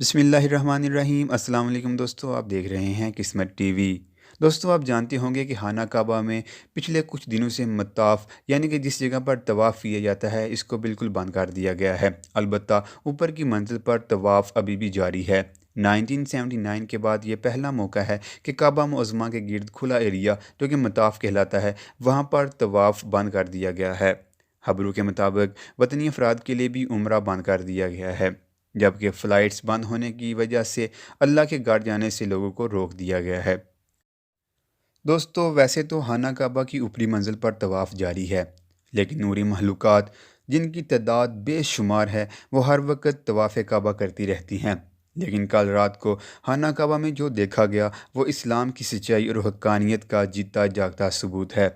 بسم اللہ الرحمن الرحیم۔ السلام علیکم دوستو، آپ دیکھ رہے ہیں قسمت ٹی وی۔ دوستو، آپ جانتے ہوں گے کہ خانہ کعبہ میں پچھلے کچھ دنوں سے مطاف یعنی کہ جس جگہ پر طواف کیا جاتا ہے اس کو بالکل بند کر دیا گیا ہے۔ البتہ اوپر کی منزل پر طواف ابھی بھی جاری ہے۔ 1979 کے بعد یہ پہلا موقع ہے کہ کعبہ معظمہ کے گرد کھلا ایریا جو کہ مطاف کہلاتا ہے وہاں پر طواف بند کر دیا گیا ہے۔ خبروں کے مطابق وطنی افراد کے لیے بھی عمرہ بند کر دیا گیا ہے، جبکہ فلائٹس بند ہونے کی وجہ سے اللہ کے گھر جانے سے لوگوں کو روک دیا گیا ہے۔ دوستو، ویسے تو خانہ کعبہ کی اوپری منزل پر طواف جاری ہے، لیکن نوری مخلوقات جن کی تعداد بے شمار ہے وہ ہر وقت طواف کعبہ کرتی رہتی ہیں۔ لیکن کل رات کو خانہ کعبہ میں جو دیکھا گیا وہ اسلام کی سچائی اور حقانیت کا جیتا جاگتا ثبوت ہے۔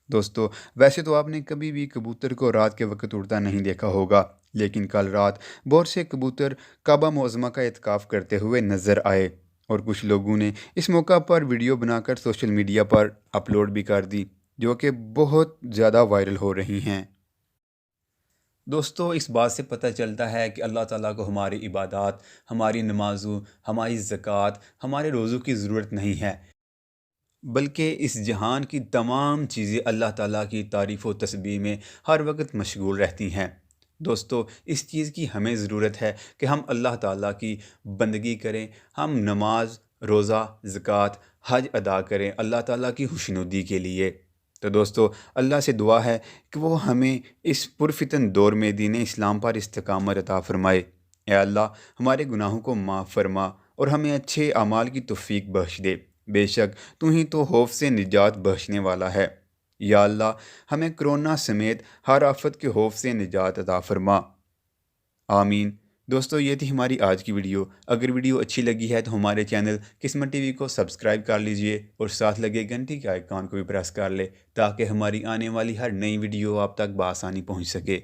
دوستو، ویسے تو آپ نے کبھی بھی کبوتر کو رات کے وقت اڑتا نہیں دیکھا ہوگا، لیکن کل رات بہت سے کبوتر کعبہ معظمہ کا اعتکاف کرتے ہوئے نظر آئے، اور کچھ لوگوں نے اس موقع پر ویڈیو بنا کر سوشل میڈیا پر اپلوڈ بھی کر دی، جو کہ بہت زیادہ وائرل ہو رہی ہیں۔ دوستو، اس بات سے پتہ چلتا ہے کہ اللہ تعالیٰ کو ہماری عبادات، ہماری نمازوں، ہماری زکوٰۃ، ہمارے روزوں کی ضرورت نہیں ہے، بلکہ اس جہان کی تمام چیزیں اللہ تعالیٰ کی تعریف و تسبیح میں ہر وقت مشغول رہتی ہیں۔ دوستو، اس چیز کی ہمیں ضرورت ہے کہ ہم اللہ تعالیٰ کی بندگی کریں، ہم نماز، روزہ، زکوٰۃ، حج ادا کریں اللہ تعالیٰ کی خوشنودی کے لیے۔ تو دوستو، اللہ سے دعا ہے کہ وہ ہمیں اس پرفتن دور میں دین اسلام پر استقامت عطا فرمائے۔ اے اللہ، ہمارے گناہوں کو معاف فرما اور ہمیں اچھے اعمال کی توفیق بخش دے۔ بے شک تو ہی تو خوف سے نجات بخشنے والا ہے۔ یا اللہ، ہمیں کرونا سمیت ہر آفت کے خوف سے نجات عطا فرما۔ آمین۔ دوستو، یہ تھی ہماری آج کی ویڈیو۔ اگر ویڈیو اچھی لگی ہے تو ہمارے چینل قسمت ٹی وی کو سبسکرائب کر لیجئے اور ساتھ لگے گھنٹی کے آئیکن کو بھی پریس کر لے تاکہ ہماری آنے والی ہر نئی ویڈیو آپ تک بآسانی پہنچ سکے۔